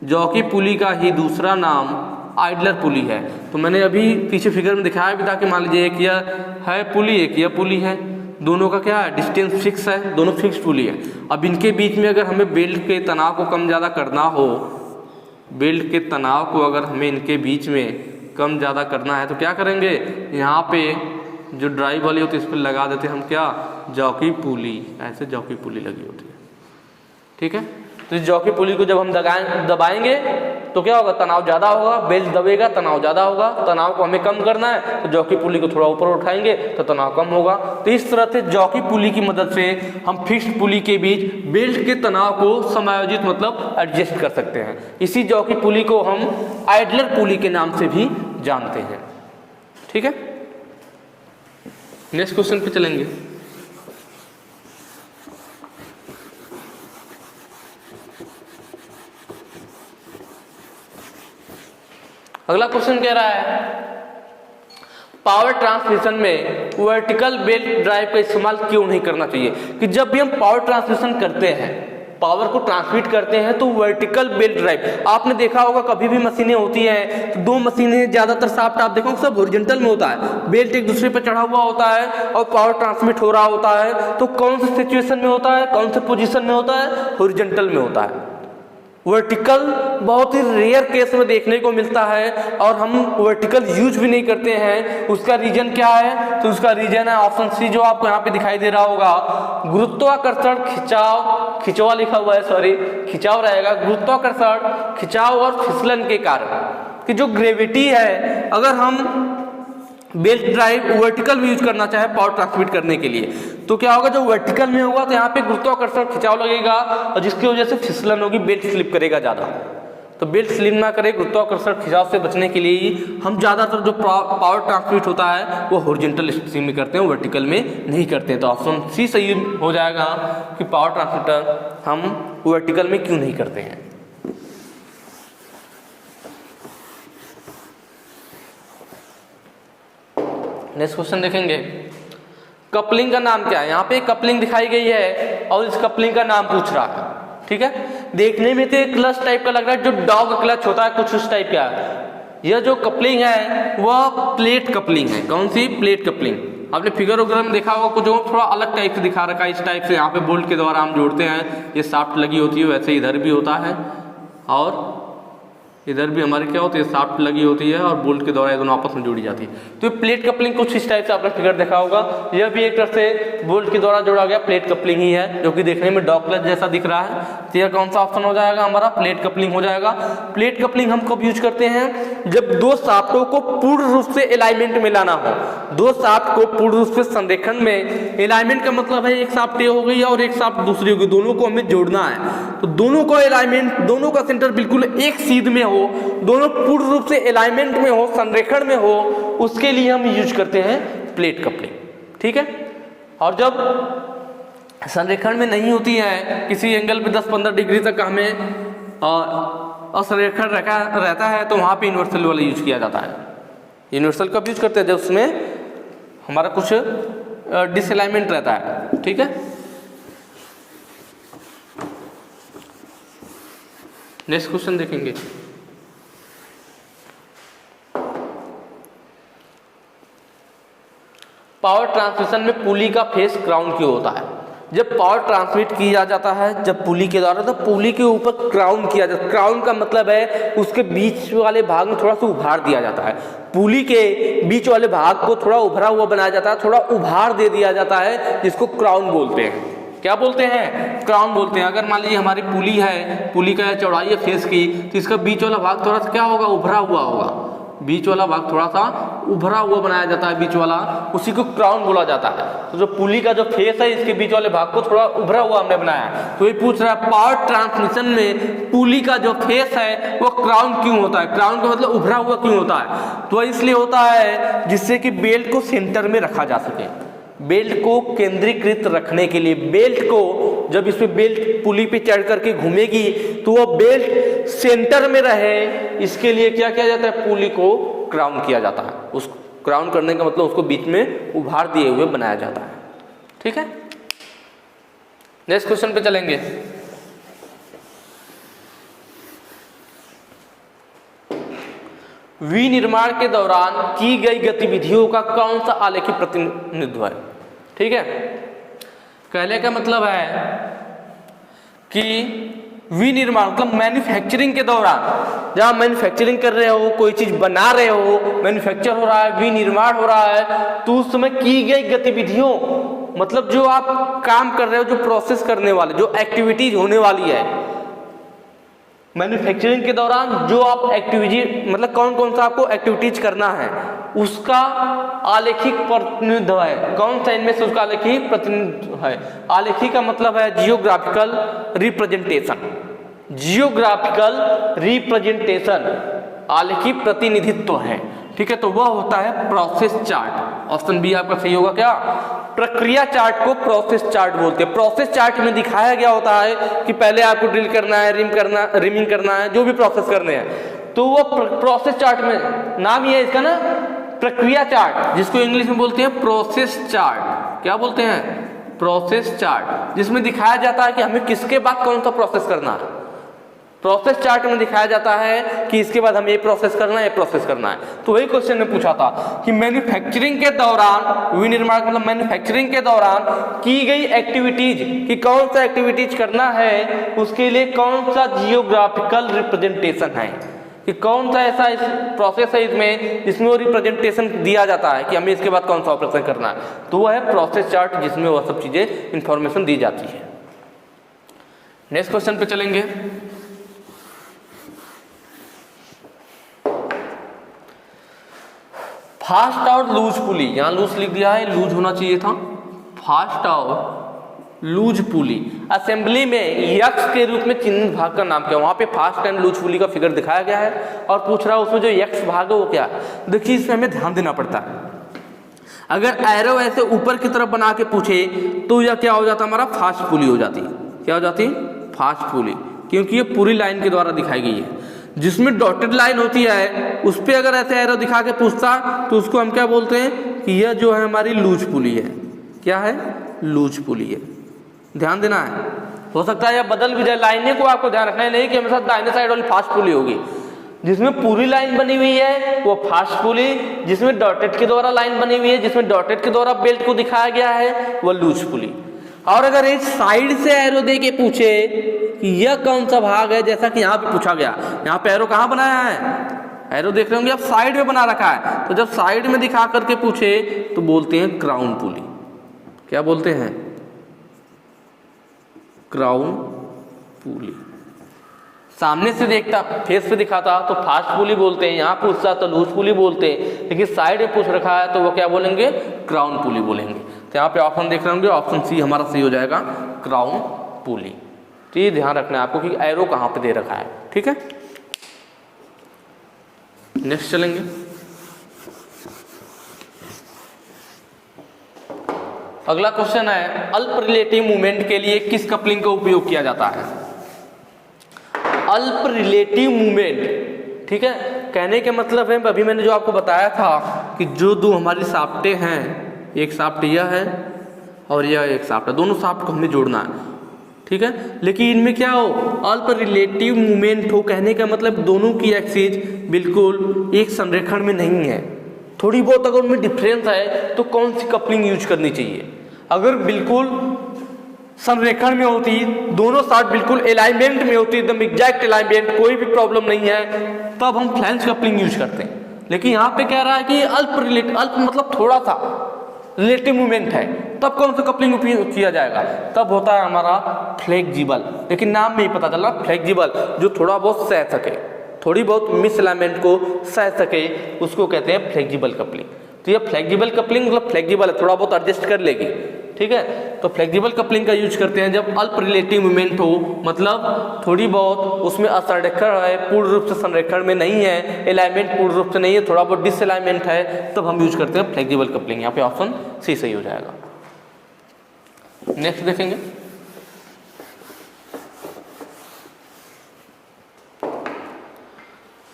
जॉकी पुली का ही दूसरा नाम आइडलर पुली है। तो मैंने अभी पीछे फिगर में दिखाया भी था कि मान लीजिए एक यह है पुली, एक यह पुली है, दोनों का क्या है, डिस्टेंस फिक्स है, दोनों फिक्स पुली है। अब इनके बीच में अगर हमें बेल्ट के तनाव को कम ज़्यादा करना हो, बेल्ट के तनाव को अगर हमें इनके बीच में कम ज़्यादा करना है तो क्या करेंगे, यहाँ पे जो ड्राइव वाली होती है इस पर लगा देते हैं हम क्या, जॉकी पुली। ऐसे जॉकी पुली लगी होती है। ठीक है, तो इस जॉकी पुली को जब हम दबाएंगे तो क्या होगा, तनाव ज़्यादा होगा, बेल्ट दबेगा, तनाव ज़्यादा होगा। तनाव को हमें कम करना है तो जॉकी पुली को थोड़ा ऊपर उठाएंगे तो तनाव कम होगा। तो इस तरह से जॉकी पुली की मदद से हम फिक्स्ड पुली के बीच बेल्ट के तनाव को समायोजित मतलब एडजस्ट कर सकते हैं। इसी जॉकी पुली को हम आइडलर पुली के नाम से भी जानते हैं। ठीक है, नेक्स्ट क्वेश्चन पे चलेंगे। अगला क्वेश्चन कह रहा है, पावर ट्रांसमिशन में वर्टिकल बेल्ट ड्राइव का इस्तेमाल क्यों नहीं करना चाहिए। कि जब भी हम पावर ट्रांसमिशन करते हैं, पावर को ट्रांसमिट करते हैं तो वर्टिकल बेल्ट ड्राइव, आपने देखा होगा कभी भी मशीनें होती हैं तो दो मशीनें ज्यादातर शाफ्ट आप देखोगे सब हॉरिजॉन्टल में होता है, बेल्ट एक दूसरे पर चढ़ा हुआ होता है और पावर ट्रांसमिट हो रहा होता है। तो कौन से सिचुएशन में होता है, कौन से पोजीशन में होता है, हॉरिजॉन्टल में होता है। वर्टिकल बहुत ही रेयर केस में देखने को मिलता है और हम वर्टिकल यूज भी नहीं करते हैं। उसका रीजन क्या है, तो उसका रीजन है ऑप्शन सी जो आपको यहाँ पे दिखाई दे रहा होगा, गुरुत्वाकर्षण खिंचाव, खिंचवा लिखा हुआ है, सॉरी खिंचाव रहेगा, गुरुत्वाकर्षण खिंचाव और फिसलन के कारण कि जो ग्रेविटी है, अगर हम बेल्ट ड्राइव वर्टिकल में यूज करना चाहे पावर ट्रांसमिट करने के लिए तो क्या होगा, जो वर्टिकल में होगा तो यहाँ पे गुरुत्वाकर्षण खिंचाव लगेगा और जिसकी वजह से फिसलन होगी, बेल्ट स्लिप करेगा ज़्यादा। तो बेल्ट स्लिप ना करे, गुरुत्वाकर्षण खिंचाव से बचने के लिए ही हम ज़्यादातर जो पावर ट्रांसमिट होता है वो हॉरिजॉन्टल स्थिति में करते हैं, वर्टिकल में नहीं करते हैं। तो ऑप्शन सी सही हो जाएगा कि पावर ट्रांसमिटर हम वर्टिकल में क्यों नहीं करते हैं। नेक्स्ट क्वेश्चन देखेंगे, कपलिंग का नाम क्या है। यहाँ पे कपलिंग दिखाई गई है और इस कपलिंग का नाम पूछ रहा है। ठीक है, देखने में तो एक क्लच टाइप का लग रहा है, जो डॉग क्लच होता है कुछ उस टाइप का। यह जो कपलिंग है वह प्लेट कपलिंग है। कौन सी, प्लेट कपलिंग। आपने फिगर वगैरह में देखा होगा कुछ थोड़ा अलग टाइप से दिखा रखा है, इस टाइप से यहाँ पे बोल्ट के द्वारा हम जोड़ते हैं, ये शाफ्ट लगी होती है, वैसे इधर भी होता है और इधर भी हमारी क्या होती है, शाफ्ट लगी होती है और बोल्ट के द्वारा ये दोनों आपस में जोड़ी जाती है। तो ये प्लेट कपलिंग कुछ इस टाइप से आपने फिगर देखा होगा। यह भी एक तरह से बोल्ट के द्वारा जोड़ा गया प्लेट कपलिंग ही है, जो कि देखने में डॉग क्लच जैसा दिख रहा है। तो यह कौन सा ऑप्शन हो जाएगा हमारा, प्लेट कपलिंग हो जाएगा। प्लेट कपलिंग हम कब यूज करते हैं, जब दो शाफ्टों को पूर्ण रूप से अलाइनमेंट में लाना हो। दो शाफ्ट को पूर्ण रूप से संरेखण में, अलाइनमेंट का मतलब है एक शाफ्ट ये हो गई और एक शाफ्ट दूसरी होगी, दोनों को हमें जोड़ना है। तो दोनों को अलाइनमेंट, दोनों का सेंटर बिल्कुल एक सीध में हो, दोनों पूर्ण रूप से अलाइनमेंट में हो, संरेखण में हो, उसके लिए हम यूज करते हैं प्लेट कपलिंग। ठीक है। और जब संरेखण में नहीं होती है, किसी एंगल पे 10-15 डिग्री तक हमें असंरेखण रहता है, तो वहाँ पे यूनिवर्सल वाला यूज किया जाता है। यूनिवर्सल कब यूज करते हैं? जब उसमें हमारा कुछ डिसअलाइनमेंट रहता है। ठीक है। नेक्स्ट क्वेश्चन देखेंगे। पावर ट्रांसमिशन में पुली का फेस क्राउन क्यों होता है? जब पावर ट्रांसमिट किया जाता है जब पुली के द्वारा, तो पुली के ऊपर क्राउन किया जाता है। क्राउन का मतलब है उसके बीच वाले भाग में थोड़ा सा उभार दिया जाता है। पुली के बीच वाले भाग को थोड़ा उभरा हुआ बनाया जाता है, थोड़ा उभार दे दिया जाता है, जिसको क्राउन बोलते हैं। क्या बोलते हैं? क्राउन बोलते हैं। अगर मान लीजिए हमारी पुली है, पुली का चौड़ाई है फेस की, तो इसका बीच वाला भाग थोड़ा सा क्या होगा? उभरा हुआ होगा। बीच वाला भाग थोड़ा सा उभरा हुआ बनाया जाता है, बीच वाला, उसी को क्राउन बोला जाता है। तो जो पुली का जो फेस है, इसके बीच वाले भाग को थोड़ा उभरा हुआ हमने बनाया है। तो ये पूछ रहा है पावर ट्रांसमिशन में पुली का जो फेस है वो क्राउन क्यों होता है? क्राउन का मतलब उभरा हुआ क्यों होता है? तो इसलिए होता है जिससे कि बेल्ट को सेंटर में रखा जा सके, बेल्ट को केंद्रीकृत रखने के लिए। बेल्ट को जब इस पे बेल्ट पुली पे चढ़ करके घूमेगी तो वो बेल्ट सेंटर में रहे, इसके लिए क्या किया जाता है? पुली को क्राउन किया जाता है। उस क्राउन करने का मतलब उसको बीच में उभार दिए हुए बनाया जाता है। ठीक है। नेक्स्ट क्वेश्चन पे चलेंगे। विनिर्माण के दौरान की गई गतिविधियों का कौन सा आलेखी प्रतिनिधित्व है? ठीक है। कहने का मतलब है कि विनिर्माण मतलब मैन्युफैक्चरिंग के दौरान, जहां मैन्युफैक्चरिंग कर रहे हो, कोई चीज बना रहे हो, मैन्युफैक्चर हो रहा है, विनिर्माण हो रहा है, तो उस समय की गई गतिविधियों मतलब जो आप काम कर रहे हो, जो प्रोसेस करने वाले, जो एक्टिविटीज होने वाली है मैन्युफैक्चरिंग के दौरान, जो आप एक्टिविटी मतलब कौन कौन सा आपको एक्टिविटीज करना है, उसका आलेखिक प्रतिनिधित्व है। कौन सा इनमें से उसका आलेखिक प्रतिनिधित्व है? आलेखी का मतलब है जियोग्राफिकल रिप्रेजेंटेशन। जियोग्राफिकल रिप्रेजेंटेशन आलेखी प्रतिनिधित्व है। ठीक है। तो वह होता है प्रोसेस चार्ट। ऑप्शन बी आपका सही होगा। क्या? प्रक्रिया चार्ट को प्रोसेस चार्ट बोलते हैं। प्रोसेस चार्ट में दिखाया गया होता है कि पहले आपको ड्रिल करना है, रिमिंग करना है, जो भी प्रोसेस करने हैं, तो वो प्रोसेस चार्ट में नाम ही है इसका ना, प्रक्रिया चार्ट, जिसको इंग्लिश में बोलते हैं प्रोसेस चार्ट। क्या बोलते हैं? प्रोसेस चार्ट, जिसमें दिखाया जाता है कि हमें किसके बाद कौन सा प्रोसेस करना है। प्रोसेस चार्ट में दिखाया जाता है कि इसके बाद हमें ये प्रोसेस करना है, ये प्रोसेस करना है। तो वही क्वेश्चन ने पूछा था कि मैन्युफैक्चरिंग के दौरान, विनिर्माण मतलब मैन्युफैक्चरिंग के दौरान की गई एक्टिविटीज कि कौन सा एक्टिविटीज करना है, उसके लिए कौन सा जियोग्राफिकल रिप्रेजेंटेशन है, कि कौन सा ऐसा इस प्रोसेस है इसमें जिसमें वो रिप्रेजेंटेशन दिया जाता है कि हमें इसके बाद कौन सा ऑपरेशन करना है। तो वह है प्रोसेस चार्ट, जिसमें वह सब चीजें इंफॉर्मेशन दी जाती है। नेक्स्ट क्वेश्चन पे चलेंगे। फास्ट और लूज पुली, यहां लूज लिख दिया है, लूज होना चाहिए था। फास्ट और लूज पुली असेंबली में यक्स के रूप में चिन्हित भाग का नाम क्या? वहां पे फास्ट एंड लूज पुली का फिगर दिखाया गया है और पूछ रहा है उसमें जो यक्स भाग है वो क्या है। देखिए इसमें हमें ध्यान देना पड़ता है। अगर एरो ऐसे ऊपर की तरफ बना के पूछे तो यह क्या हो जाता, हमारा फास्ट पुली हो जाती। क्या हो जाती? फास्ट पुली, क्योंकि ये पूरी लाइन के द्वारा दिखाई गई है। जिसमें डॉटेड लाइन होती है उस पर अगर ऐसे एरो दिखा के पूछता तो उसको हम क्या बोलते हैं कि यह जो है हमारी लूज पुली है। क्या है? लूज पुली है। ध्यान देना है। हो सकता है यह बदल भी जाए, लाइनें को आपको ध्यान रखना है, नहीं कि हमेशा दाहिने साइड वाली फास्ट पुली होगी। जिसमें पूरी लाइन बनी हुई है वो फास्ट पुली, जिसमें डॉटेड के द्वारा लाइन बनी हुई है, जिसमें डॉटेड के द्वारा बेल्ट को दिखाया गया है, वो लूज पुली। और अगर इस साइड से एरो दे के पूछे कि यह कौन सा भाग है, जैसा कि यहाँ पे पूछा गया, यहाँ पे एरो कहाँ बनाया है? एरो देख रहे होंगे आप, साइड में बना रखा है। तो जब साइड में दिखा करके पूछे तो बोलते हैं क्राउन पुली। क्या बोलते हैं? क्राउन पुली। सामने से देखता, फेस पे दिखाता तो फास्ट पुली बोलते हैं, यहाँ पूछता तो लूज पुली बोलते हैं, लेकिन साइड में पूछ रखा है तो वो क्या बोलेंगे, क्राउन पुली बोलेंगे। तो यहाँ पे ऑप्शन देख रहे होंगे, ऑप्शन सी हमारा सही हो जाएगा, क्राउन पुली। तो ये ध्यान रखना है आपको कि एरो कहाँ पे दे रखा है, ठीक है। नेक्स्ट चलेंगे। अगला क्वेश्चन है, अल्प रिलेटिव मूवमेंट के लिए किस कपलिंग का उपयोग किया जाता है। अल्प रिलेटिव मूवमेंट, ठीक है, कहने के मतलब है, अभी मैंने जो आपको बताया था कि जो दो हमारी साफ्टे हैं, एक साफ्ट यह है और यह एक साफ्ट है, दोनों साफ्ट को हमें जोड़ना है, ठीक है। लेकिन इनमें क्या हो, अल्प रिलेटिव मूवमेंट हो, कहने का मतलब दोनों की एक्सिस बिल्कुल एक संरेखण में नहीं है, थोड़ी बहुत अगर उनमें डिफरेंस है तो कौन सी कपलिंग यूज करनी चाहिए। अगर बिल्कुल संरेखण में होती, दोनों साथ बिल्कुल अलाइनमेंट में होती, एकदम एग्जैक्ट अलाइनमेंट, कोई भी प्रॉब्लम नहीं है, तब हम फ्लैंज कपलिंग यूज करते हैं। लेकिन यहाँ पे कह रहा है कि अल्प मतलब थोड़ा सा रिलेटिव मूवमेंट है, तब कौन सा कपलिंग उपयोग किया जाएगा, तब होता है हमारा फ्लेक्सिबल। लेकिन नाम में ही पता चला फ्लेक्सिबल, जो थोड़ा बहुत सह सके, थोड़ी बहुत मिसअलाइनमेंट को सह सके, उसको कहते हैं फ्लेक्सिबल कपलिंग। तो ये फ्लेक्सिबल कपलिंग मतलब फ्लेक्सिबल है, थोड़ा बहुत एडजस्ट कर लेगी, ठीक है। तो फ्लेक्सिबल कपलिंग का यूज करते हैं जब अल्प रिलेटिव मूवमेंट हो, मतलब थोड़ी बहुत उसमें असंरेखण है, पूर्ण रूप से संरेखण में नहीं है, अलाइनमेंट पूर्ण रूप से नहीं है, थोड़ा बहुत डिसअलाइनमेंट है, तब हम यूज करते हैं फ्लेक्सिबल कपलिंग। यहाँ पे ऑप्शन सी सही हो जाएगा। नेक्स्ट देखेंगे,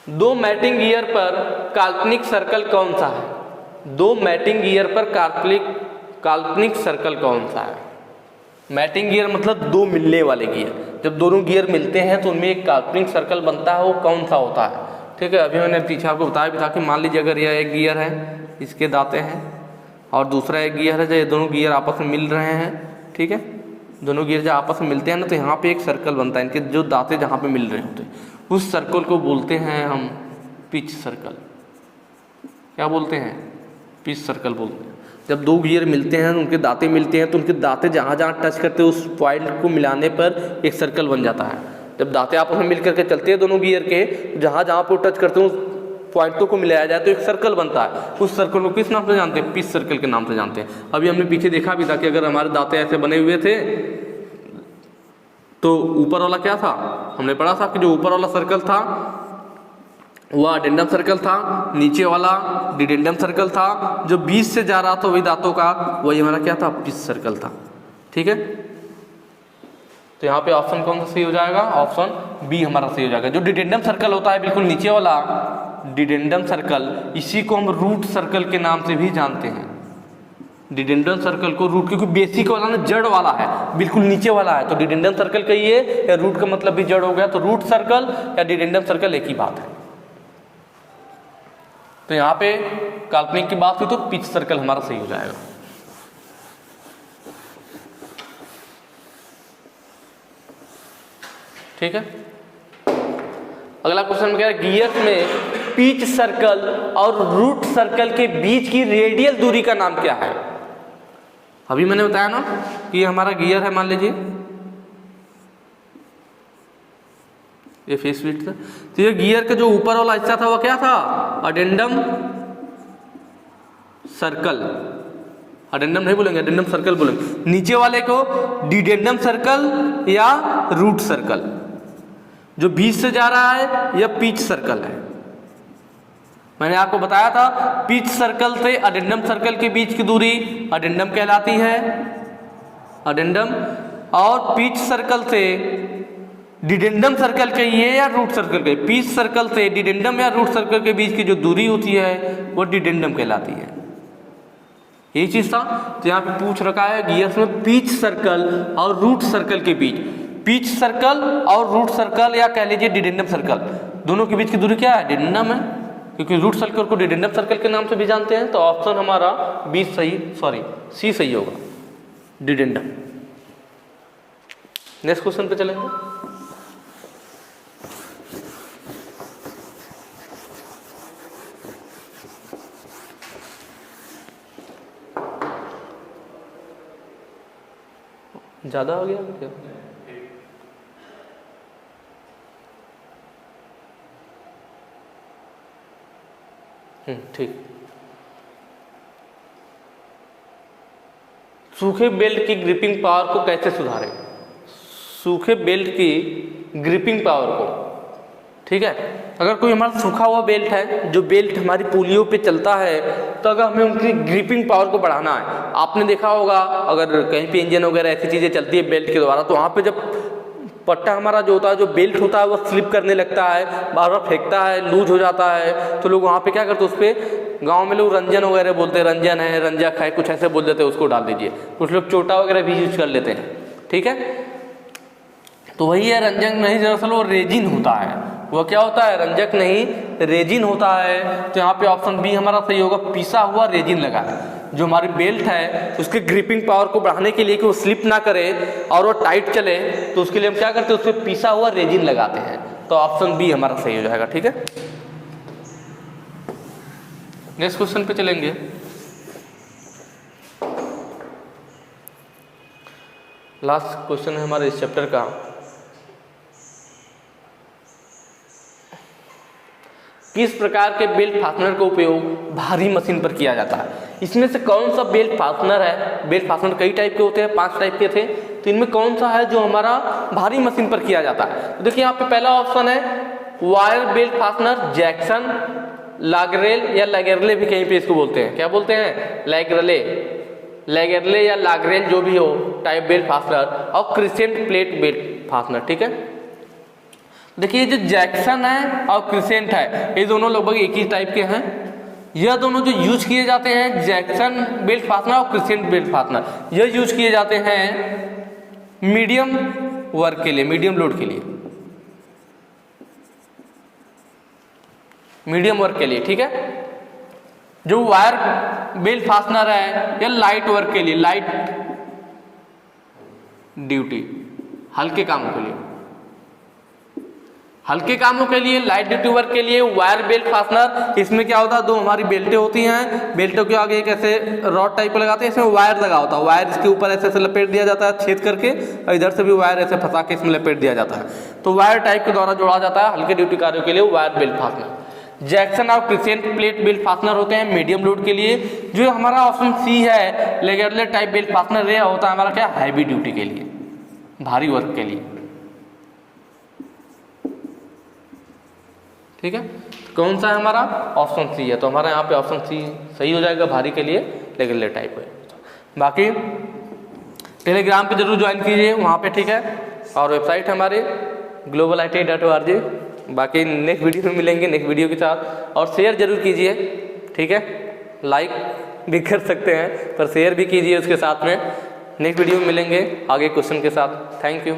दो मैटिंग गियर पर काल्पनिक सर्कल कौन सा है। दो मैटिंग गियर पर काल्पनिक सर्कल कौन सा है। मैटिंग गियर मतलब दो मिलने वाले गियर, जब दोनों गियर मिलते हैं तो उनमें एक काल्पनिक सर्कल बनता है, वो कौन सा होता है, ठीक है। अभी मैंने पीछे आपको बताया भी था कि मान लीजिए अगर यह एक गियर है, इसके दांते हैं, और दूसरा एक गियर है, जो ये दोनों गियर आपस में मिल रहे हैं, ठीक है, दोनों गियर जब आपस में मिलते हैं ना, तो यहाँ पे एक सर्कल बनता है, इनके जो दांते जहाँ पे मिल रहे होते हैं, उस सर्कल को बोलते हैं हम पिच सर्कल। क्या बोलते हैं, पिच सर्कल बोलते हैं। जब दो गियर मिलते हैं, उनके दांते मिलते हैं, तो उनके दांते जहाँ जहाँ टच करते हैं उस पॉइंट को मिलाने पर एक सर्कल बन जाता है। जब दांते आपस में मिल करके चलते हैं दोनों गियर के, जहाँ जहाँ पर टच करते हैं उस पॉइंटों को मिलाया जाए तो एक सर्कल बनता है। उस सर्कल को किस नाम से जानते हैं, पिच सर्कल के नाम से जानते हैं। अभी हमने पीछे देखा भी था कि अगर हमारे दांते ऐसे बने हुए थे तो ऊपर वाला क्या था, हमने पढ़ा था कि जो ऊपर वाला सर्कल था वह अडेंडम सर्कल था, नीचे वाला डिडेंडम सर्कल था, जो बीच से जा रहा था वही दांतों का, वही हमारा क्या था, पिच सर्कल था, ठीक है। तो यहाँ पे ऑप्शन कौन सा सही हो जाएगा, ऑप्शन बी हमारा सही हो जाएगा। जो डिडेंडम सर्कल होता है बिल्कुल नीचे वाला डिडेंडम सर्कल, इसी को हम रूट सर्कल के नाम से भी जानते हैं। डिडेंडम सर्कल को रूट, क्योंकि बेसिक वाला ना जड़ वाला है, बिल्कुल नीचे वाला है, तो डिडेंडम सर्कल कहिए या रूट का मतलब भी जड़ हो गया, तो रूट सर्कल या डिडेंडम सर्कल एक ही बात है। तो यहाँ पे काल्पनिक की बात हुई तो पिच सर्कल हमारा सही हो जाएगा। ठीक है, अगला क्वेश्चन में क्या है, गियर में पिच सर्कल और रूट सर्कल के बीच की रेडियल दूरी का नाम क्या है। अभी मैंने बताया ना कि हमारा गियर है, मान लीजिए ये फेस विड्थ था, तो ये गियर का जो ऊपर वाला हिस्सा था वो क्या था, अडेंडम सर्कल, अडेंडम नहीं बोलेंगे, अडेंडम सर्कल बोलेंगे। नीचे वाले को डिडेंडम सर्कल या रूट सर्कल, जो बीच से जा रहा है या पिच सर्कल है। मैंने आपको बताया था पिच सर्कल से अडेंडम सर्कल के बीच की दूरी अडेंडम कहलाती है, अडेंडम, और पिच सर्कल से डिडेंडम सर्कल के ये या रूट सर्कल के, पिच सर्कल से डिडेंडम या रूट सर्कल के बीच की जो दूरी होती है वो डिडेंडम कहलाती है। यही चीज था, तो यहाँ पे पूछ रखा है गियर्स में पिच सर्कल और रूट सर्कल के बीच, पिच सर्कल और रूट सर्कल या कह लीजिए डिडेंडम सर्कल, दोनों के बीच की दूरी क्या है, डिडेंडम है, क्योंकि रूट सर्कल को डिडेंडम सर्कल के नाम से भी जानते हैं। तो ऑप्शन हमारा बी सही, सॉरी सी सही होगा, डिडेंडम। नेक्स्ट क्वेश्चन पे चलेंगे। ज्यादा हो गया क्या? ठीक। सूखे बेल्ट की ग्रिपिंग पावर को कैसे सुधारें? सूखे बेल्ट की ग्रिपिंग पावर को, ठीक है, अगर कोई हमारा सूखा हुआ बेल्ट है, जो बेल्ट हमारी पुलियों पे चलता है, तो अगर हमें उनकी ग्रिपिंग पावर को बढ़ाना है, आपने देखा होगा अगर कहीं पे इंजन वगैरह ऐसी चीज़ें चलती है बेल्ट के द्वारा, तो वहाँ पे जब पट्टा हमारा जो होता है, जो बेल्ट होता है, वो स्लिप करने लगता है, बार बार फेंकता है, लूज हो जाता है, तो लोग वहाँ पे क्या करते हैं, उस पर गाँव में लोग रंजन वगैरह बोलते हैं, रंजन है, रंजक है, कुछ ऐसे बोल देते हैं, उसको डाल दीजिए। कुछ लोग चोटा वगैरह भी यूज कर लेते हैं, ठीक है। तो वही है, रंजक नहीं, दरअसल वो रेजिन होता है। वो क्या होता है? रंजक नहीं, रेजिन होता है। तो यहाँ पे ऑप्शन बी हमारा सही होगा, पिसा हुआ रेजिन लगा है। जो हमारी बेल्ट है उसके ग्रिपिंग पावर को बढ़ाने के लिए कि वो स्लिप ना करे और वो टाइट चले, तो उसके लिए हम क्या करते हैं, उस पर पिसा हुआ रेजिन लगाते हैं। तो ऑप्शन बी हमारा सही हो जाएगा, ठीक है। नेक्स्ट क्वेश्चन पे चलेंगे। लास्ट क्वेश्चन है हमारे इस चैप्टर का। किस प्रकार के बेल्ट फास्टनर का उपयोग भारी मशीन पर किया जाता है? इसमें से कौन सा बेल्ट फास्टनर है? बेल्ट फास्टनर कई टाइप के होते हैं, 5 टाइप के थे, तो इनमें कौन सा है जो हमारा भारी मशीन पर किया जाता है? तो देखिए यहाँ पे पहला ऑप्शन है वायर बेल्ट फास्टनर, जैक्सन, लागरेल या लैगरले भी कहीं पे इसको बोलते हैं। क्या बोलते हैं? लैगरले या लागरेल, जो भी हो टाइप बेल्ट फास्टनर, और क्रिसेंट प्लेट बेल्ट फास्टनर, ठीक है। देखिए जो जैक्सन है और क्रिसेंट है, ये दोनों लगभग एक ही टाइप के हैं। यह दोनों जो यूज किए जाते हैं, जैक्सन बेल्ट फास्टनर और क्रिसेंट बेल्ट फास्टनर, यह यूज किए जाते हैं मीडियम वर्क के लिए, मीडियम लोड के लिए, मीडियम वर्क के लिए, ठीक है। जो वायर बेल्ट फास्टनर है या लाइट वर्क के लिए, लाइट ड्यूटी, हल्के कामों के लिए, हल्के कामों के लिए, लाइट ड्यूटी वर्क के लिए वायर बेल्ट फास्टनर। इसमें क्या होता है, दो हमारी बेल्टें होती हैं, बेल्टों के आगे एक ऐसे रॉड टाइप का लगाते हैं, इसमें वायर लगा होता है, वायर इसके ऊपर ऐसे ऐसे लपेट दिया जाता है छेद करके, और इधर से भी वायर ऐसे फंसा के इसमें लपेट दिया जाता है। तो वायर टाइप के द्वारा जोड़ा जाता है हल्के ड्यूटी कार्यों के लिए वायर बेल्ट फास्टनर। जैक्सन और क्रिसेंट प्लेट बेल्ट फास्टनर होते हैं मीडियम लोड के लिए। जो हमारा ऑप्शन सी है लेगरले टाइप बेल्ट फास्टनर, यह होता है हमारा क्या, हैवी ड्यूटी के लिए, भारी वर्क के लिए, ठीक है। कौन सा है हमारा? ऑप्शन सी है। तो हमारा यहाँ पे ऑप्शन सी सही हो जाएगा, भारी के लिए लेगरले टाइप है। बाकी टेलीग्राम पे जरूर ज्वाइन कीजिए वहाँ पे, ठीक है। और वेबसाइट हमारे globaliti.org। बाकी नेक्स्ट वीडियो में मिलेंगे नेक्स्ट वीडियो के साथ, और शेयर जरूर कीजिए, ठीक है। लाइक भी कर सकते हैं पर शेयर भी कीजिए उसके साथ में। नेक्स्ट वीडियो में मिलेंगे आगे क्वेश्चन के साथ। Thank you.